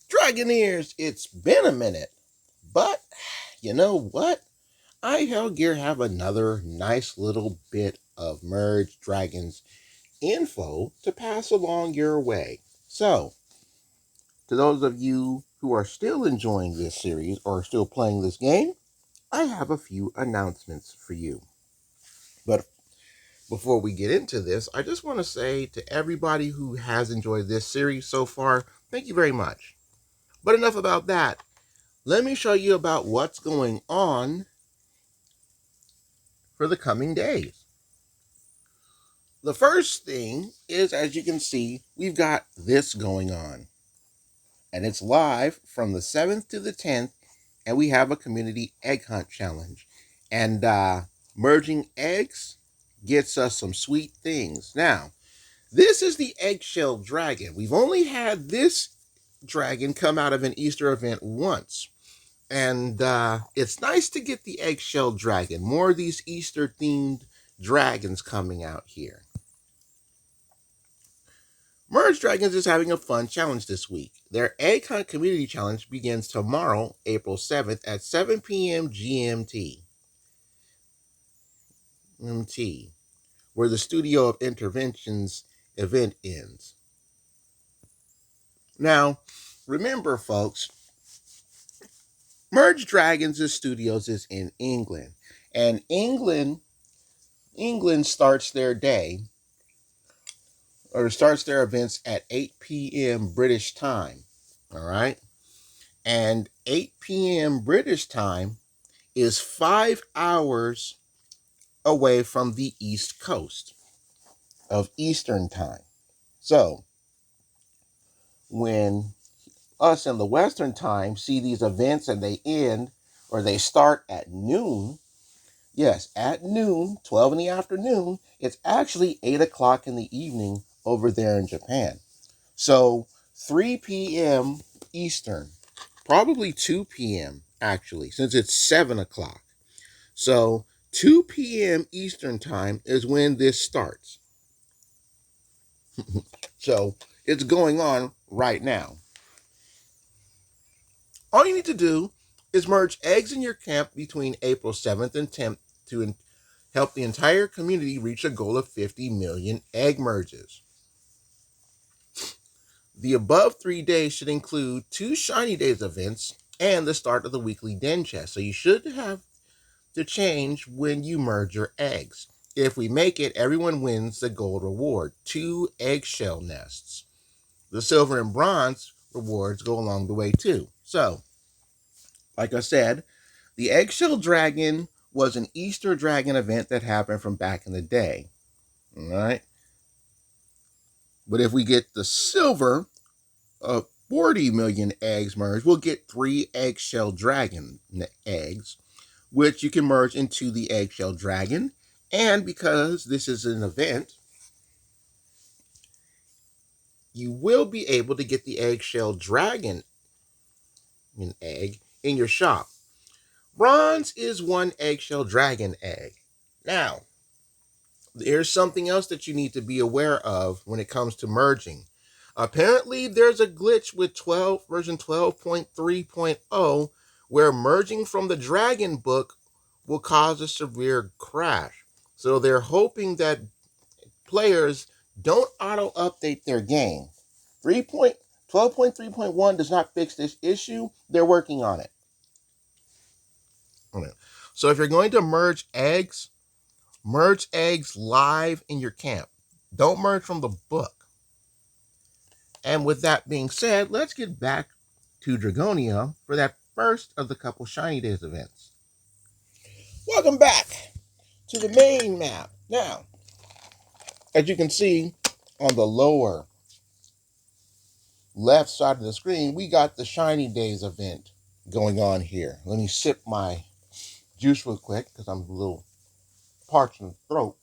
Dragoneers, it's been a minute, but you know what? I here have another nice little bit of Merge Dragons info to pass along your way. So, to those of you who are still enjoying this series or still playing this game, I have a few announcements for you. But before we get into this, I just want to say to everybody who has enjoyed this series so far, thank you very much. But enough about that. Let me show you about what's going on for the coming days. The first thing is, as you can see, we've got this going on. And it's live from the 7th to the 10th, and we have a community egg hunt challenge. And merging eggs gets us some sweet things. Now, this is the eggshell dragon. We've only had this dragon come out of an Easter event once. And it's nice to get the eggshell dragon. More of these Easter-themed dragons coming out here. Merge Dragons is having a fun challenge this week. Their Egg Hunt Community Challenge begins tomorrow, April 7th at 7 p.m. GMT. Where the Studio of Interventions event ends. Now, remember, folks, Merge Dragons' studios is in England. And England starts their day, or starts their events at 8 p.m. British time. All right? And 8 p.m. British time is 5 hours away from the East Coast of Eastern time. So, when us in the Western time see these events and they end, or they start at noon, yes, at noon, 12 in the afternoon, it's actually 8 o'clock in the evening over there in Japan. So 3 p.m. Eastern, probably 2 p.m. actually, since it's 7 o'clock. So 2 p.m. Eastern time is when this starts. So it's going on right now. All you need to do is merge eggs in your camp between April 7th and 10th to help the entire community reach a goal of 50 million egg merges. The above 3 days should include 2 Shiny Days events and the start of the weekly den chest. So you should have to change when you merge your eggs. If we make it, everyone wins the gold reward, 2 eggshell nests. The silver and bronze rewards go along the way too. So, like I said, the eggshell dragon was an Easter dragon event that happened from back in the day. All right. But if we get the silver, 40 million eggs merged, we'll get 3 eggshell dragon eggs, which you can merge into the eggshell dragon. And because this is an event, you will be able to get the eggshell dragon egg in your shop. Bronze is 1 eggshell dragon egg. Now, there's something else that you need to be aware of when it comes to merging. Apparently, there's a glitch with version 12.3.0 where merging from the Dragon book will cause a severe crash. So they're hoping that players don't auto-update their game. 12.3.1 does not fix this issue. They're working on it. So if you're going to merge eggs live in your camp. Don't merge from the book. And with that being said, let's get back to Dragonia for that first of the couple Shiny Days events. Welcome back to the main map. Now, as you can see on the lower left side of the screen, we got the Shiny Days event going on here. Let me sip my juice real quick because I'm a little parched in the throat.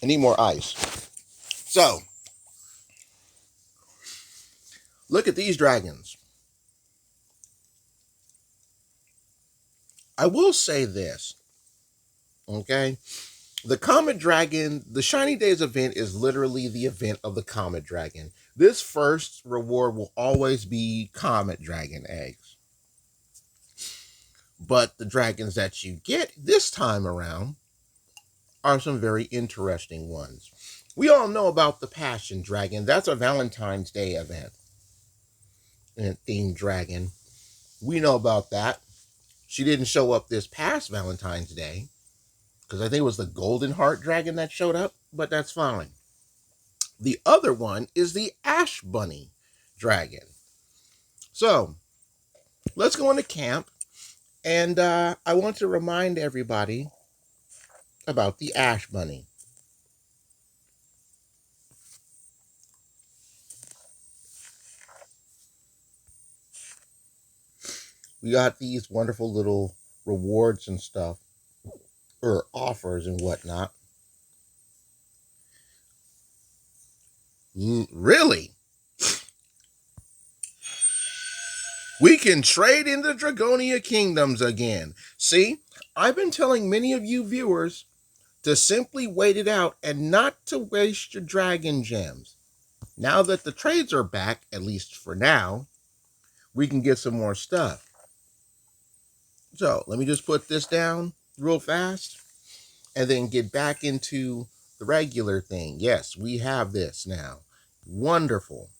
I need more ice. So, look at these dragons. I will say this, okay? The Comet Dragon, the Shiny Days event is literally the event of the Comet Dragon. This first reward will always be Comet Dragon eggs. But the dragons that you get this time around are some very interesting ones. We all know about the Passion Dragon. That's a Valentine's Day event and themed dragon. We know about that. She didn't show up this past Valentine's Day because I think it was the Golden Heart Dragon that showed up, but that's fine. The other one is the Ash Bunny Dragon. So let's go into camp, and I want to remind everybody about the Ash Bunny. We got these wonderful little rewards and stuff, or offers and whatnot. Really? We can trade in the Dragonia Kingdoms again. See, I've been telling many of you viewers to simply wait it out and not to waste your dragon gems. Now that the trades are back, at least for now, we can get some more stuff. So let me just put this down real fast and then get back into the regular thing. Yes, we have this now. Wonderful.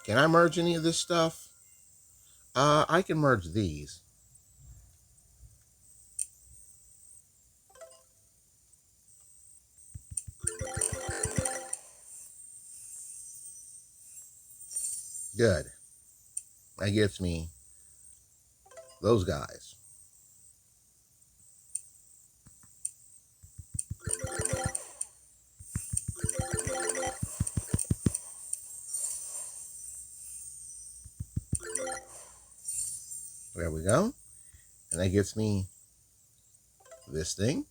Can I merge any of this stuff? I can merge these. Good. That gets me those guys. There we go. And that gets me this thing.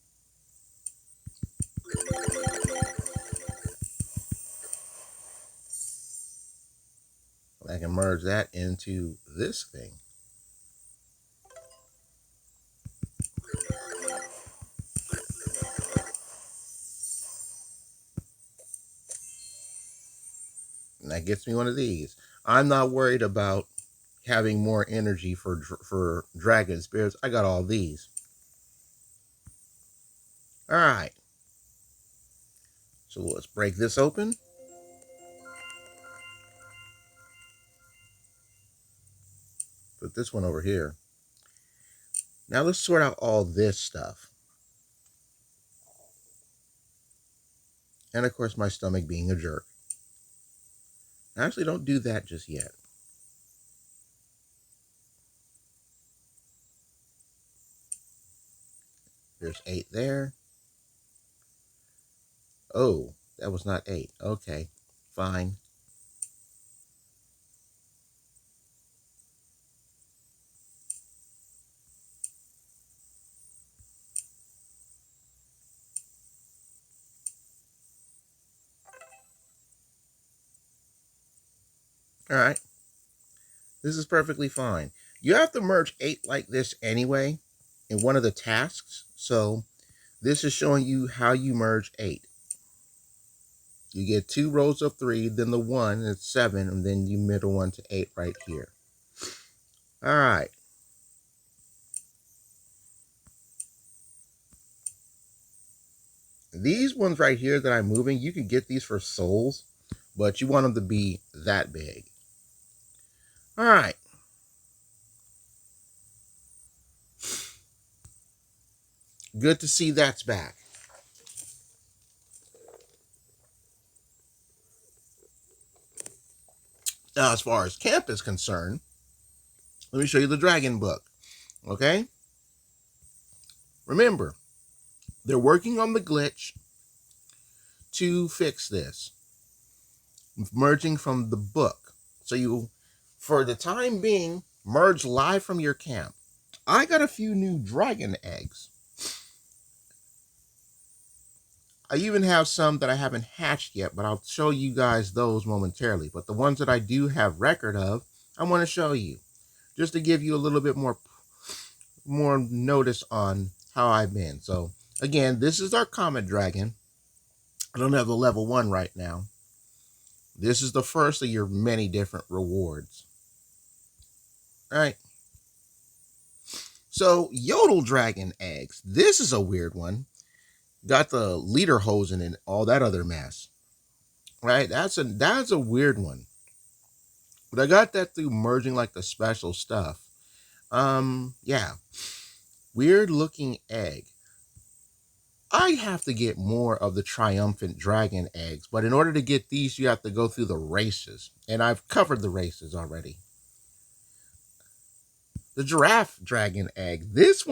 I can merge that into this thing. And that gets me one of these. I'm not worried about having more energy for dragon spirits. I got all these. All right. So let's break this open. Put this one over here. Now let's sort out all this stuff. And of course, my stomach being a jerk. Actually, don't do that just yet. There's 8 there. Oh, that was not 8. Okay, fine. All right. This is perfectly fine. You have to merge 8 like this anyway in one of the tasks. So this is showing you how you merge 8. You get 2 rows of 3, then the 1, it's 7, and then you middle one to 8 right here. All right. These ones right here that I'm moving, you can get these for souls, but you want them to be that big. All right. Good to see that's back. Now, as far as camp is concerned, let me show you the dragon book. Okay? Remember, they're working on the glitch to fix this. Merging from the book. So you, for the time being, merge live from your camp. I got a few new dragon eggs. I even have some that I haven't hatched yet, but I'll show you guys those momentarily. But the ones that I do have record of, I want to show you. just to give you a little bit more notice on how I've been. So again, this is our Comet Dragon. I don't have the level 1 right now. This is the first of your many different rewards. All right. So Yodel Dragon eggs. This is a weird one. Got the leader hosen and all that other mess. Right? That's a weird one. But I got that through merging like the special stuff. Yeah. Weird looking egg. I have to get more of the triumphant dragon eggs, but in order to get these, you have to go through the races. And I've covered the races already. The giraffe dragon egg. This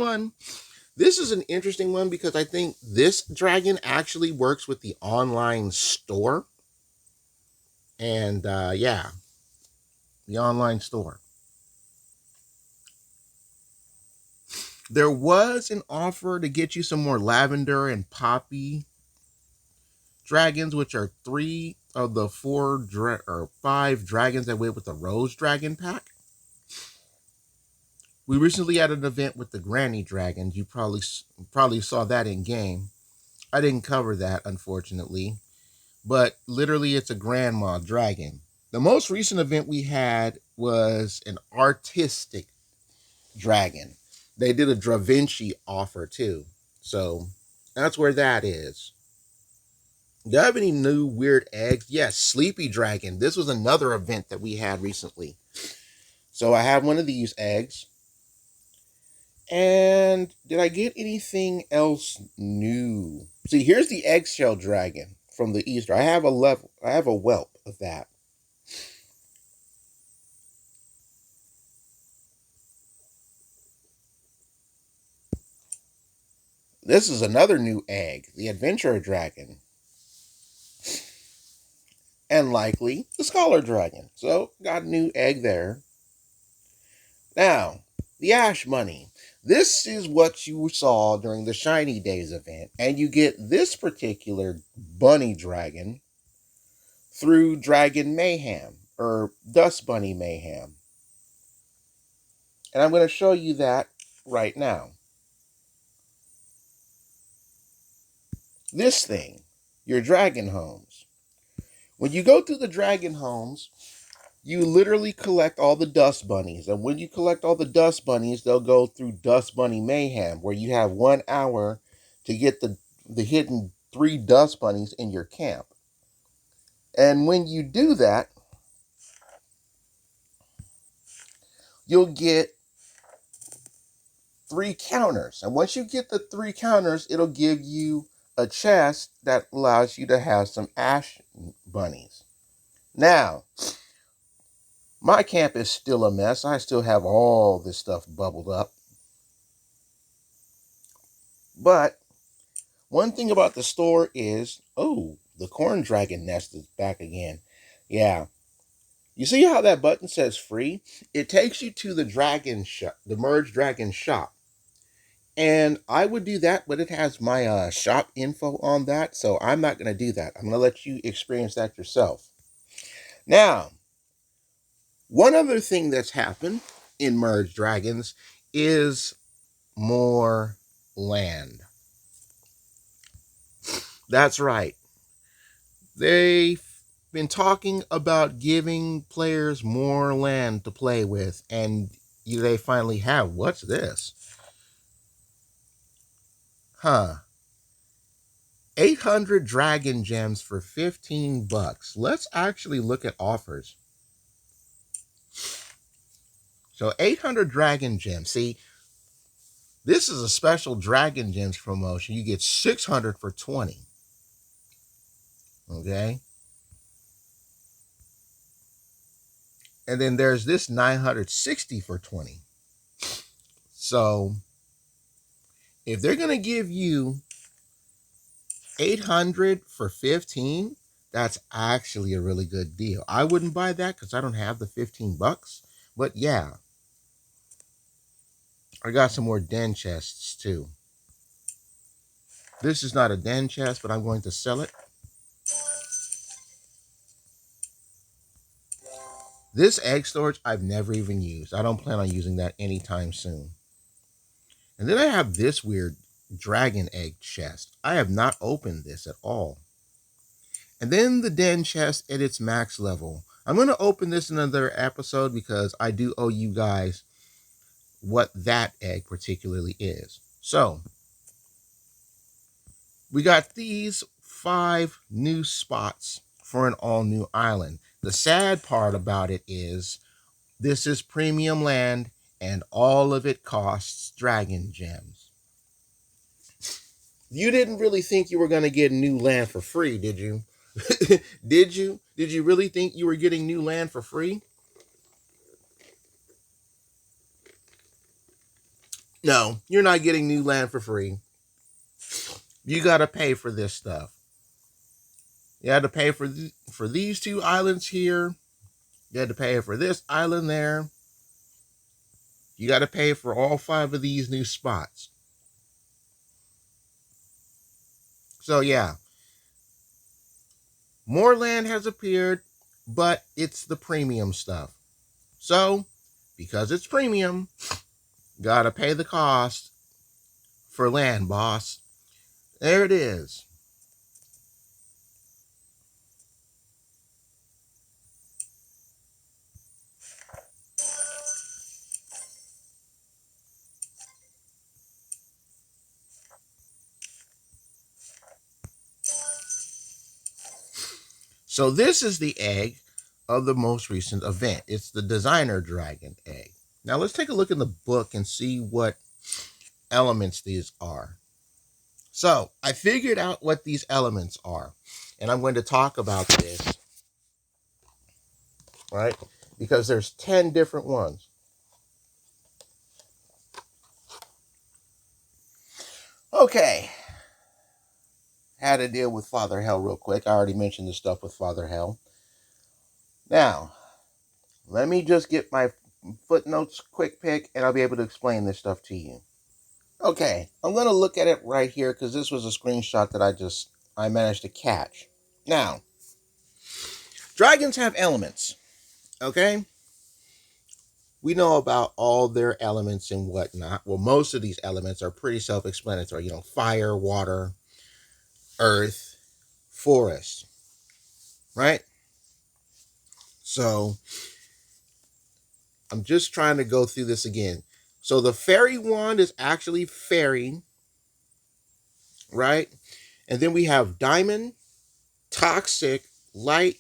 is an interesting one because I think this dragon actually works with the online store. And yeah, the online store. There was an offer to get you some more lavender and poppy dragons, which are 3 of the 5 dragons that went with the Rose Dragon pack. We recently had an event with the Granny Dragons. You probably saw that in game. I didn't cover that, unfortunately. But literally, it's a Grandma Dragon. The most recent event we had was an artistic dragon. They did a Da Vinci offer too. So that's where that is. Do you have any new weird eggs? Yes, Sleepy Dragon. This was another event that we had recently. So I have one of these eggs. And did I get anything else new? See, here's the eggshell dragon from the Easter. I have a whelp of that. This is another new egg, the adventurer dragon. And likely the scholar dragon. So got a new egg there. Now, the Ash Bunny. This is what you saw during the Shiny Days event, and you get this particular bunny dragon through Dragon Mayhem, or Dust Bunny Mayhem. And I'm going to show you that right now. This thing, your dragon homes. When you go through the dragon homes, you literally collect all the dust bunnies. And when you collect all the dust bunnies, they'll go through Dust Bunny Mayhem, where you have 1 hour to get the hidden 3 dust bunnies in your camp. And when you do that, you'll get 3 counters. And once you get the 3 counters, it'll give you a chest that allows you to have some ash bunnies. Now, my camp is still a mess. I still have all this stuff bubbled up. But one thing about the store is, oh, the corn dragon nest is back again. Yeah. You see how that button says free? It takes you to the dragon shop, the merge dragon shop. And I would do that, but it has my shop info on that, so I'm not going to do that. I'm going to let you experience that yourself. Now, one other thing that's happened in Merge Dragons is more land. That's right. They've been talking about giving players more land to play with, and they finally have. What's this? Huh. 800 dragon gems for 15 bucks. Let's actually look at offers. So 800 dragon gems. See, this is a special dragon gems promotion. You get 600 for 20. Okay. And then there's this 960 for 20. So if they're going to give you 800 for 15, that's actually a really good deal. I wouldn't buy that because I don't have the 15 bucks. But yeah, I got some more den chests too. This is not a den chest, but I'm going to sell it. This egg storage I've never even used. I don't plan on using that anytime soon. And then I have this weird dragon egg chest. I have not opened this at all. And then the den chest at its max level. I'm going to open this in another episode because I do owe you guys what that egg particularly is. So, we got these 5 new spots for an all-new island. The sad part about it is this is premium land and all of it costs dragon gems. You didn't really think you were going to get new land for free, did you? Did you? Did you really think you were getting new land for free? No, you're not getting new land for free. You got to pay for this stuff. You had to pay for these 2 islands here. You had to pay for this island there. You got to pay for all 5 of these new spots. So yeah, more land has appeared, but it's the premium stuff. So, because it's premium, gotta pay the cost for land, boss. There it is. So this is the egg of the most recent event. It's the designer dragon egg. Now let's take a look in the book and see what elements these are. So I figured out what these elements are, and I'm going to talk about this, right? Because there's 10 different ones. Okay. Had to deal with Father Hell real quick. I already mentioned the stuff with Father Hell. Now, let me just get my footnotes quick pick, and I'll be able to explain this stuff to you. Okay, I'm going to look at it right here because this was a screenshot that I managed to catch. Now, dragons have elements, okay? We know about all their elements and whatnot. Well, most of these elements are pretty self-explanatory. You know, fire, water, earth, forest, right? So, I'm just trying to go through this again. So the fairy wand is actually fairy, right? And then we have diamond, toxic, light,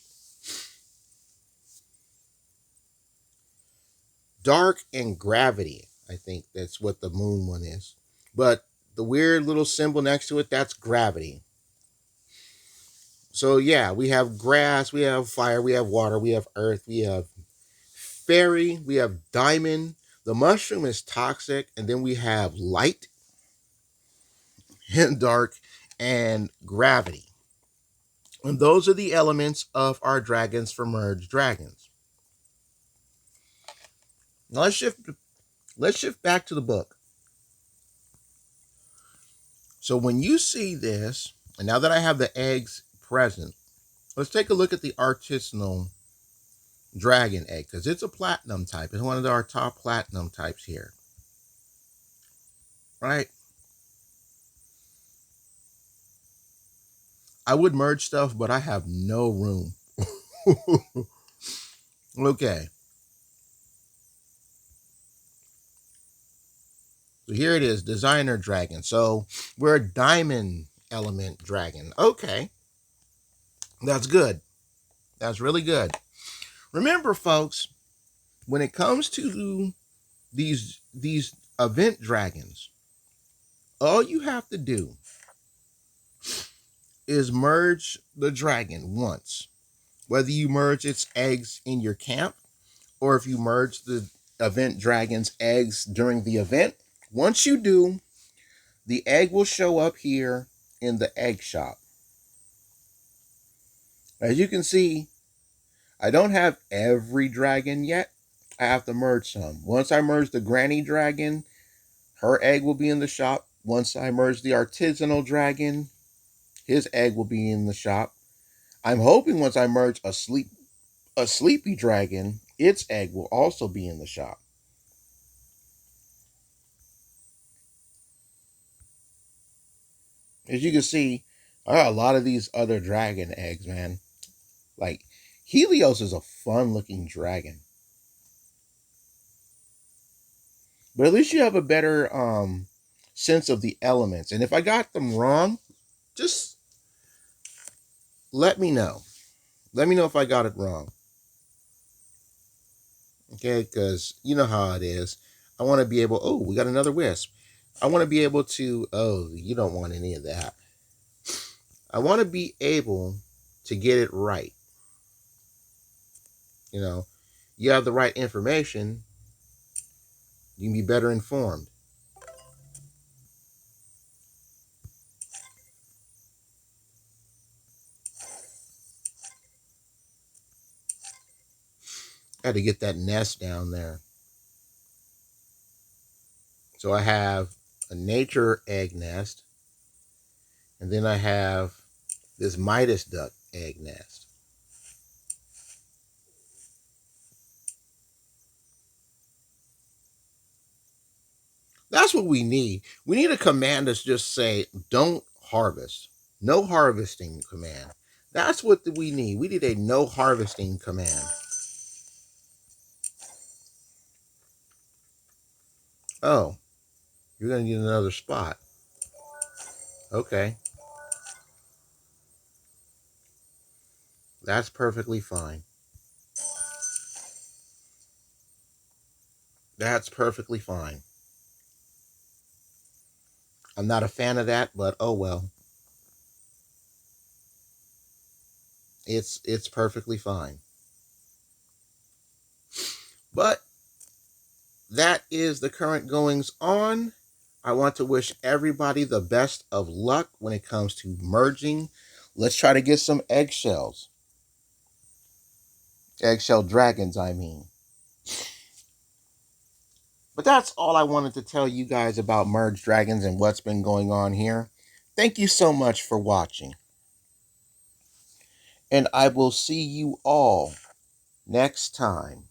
dark, and gravity. I think that's what the moon one is. But the weird little symbol next to it, that's gravity. So yeah, we have grass, we have fire, we have water, we have earth, we have fairy, we have diamond. The mushroom is toxic, and then we have light and dark and gravity. And those are the elements of our dragons for merged dragons. Now let's shift back to the book. So when you see this, and now that I have the eggs present, let's take a look at the artisanal dragon egg, because it's a platinum type. It's one of our top platinum types here. Right? I would merge stuff, but I have no room. Okay. So here it is, designer dragon. So we're a diamond element dragon. Okay. That's good. That's really good. Remember, folks, when it comes to these event dragons, all you have to do is merge the dragon once. Whether you merge its eggs in your camp, or if you merge the event dragon's eggs during the event, once you do, the egg will show up here in the egg shop. As you can see, I don't have every dragon yet. I have to merge some. Once I merge the granny dragon, her egg will be in the shop. Once I merge the artisanal dragon, his egg will be in the shop. I'm hoping once I merge a sleepy dragon, its egg will also be in the shop. As you can see, I got a lot of these other dragon eggs, man. Like, Helios is a fun looking dragon. But at least you have a better sense of the elements. And if I got them wrong, just let me know. Let me know if I got it wrong. Okay, because you know how it is. I want to be able, oh, we got another wisp. I want to be able to, oh, you don't want any of that. I want to be able to get it right. You know, you have the right information, you can be better informed. I had to get that nest down there. So I have a nature egg nest, and then I have this Midas duck egg nest. That's what we need. We need a command that's just say, don't harvest. No harvesting command. That's what we need. We need a no harvesting command. Oh, you're going to need another spot. Okay. That's perfectly fine. That's perfectly fine. I'm not a fan of that, but oh well. It's perfectly fine. But that is the current goings on. I want to wish everybody the best of luck when it comes to merging. Let's try to get some eggshells. Eggshell dragons, I mean. But that's all I wanted to tell you guys about merge dragons and what's been going on here. Thank you so much for watching. And I will see you all next time.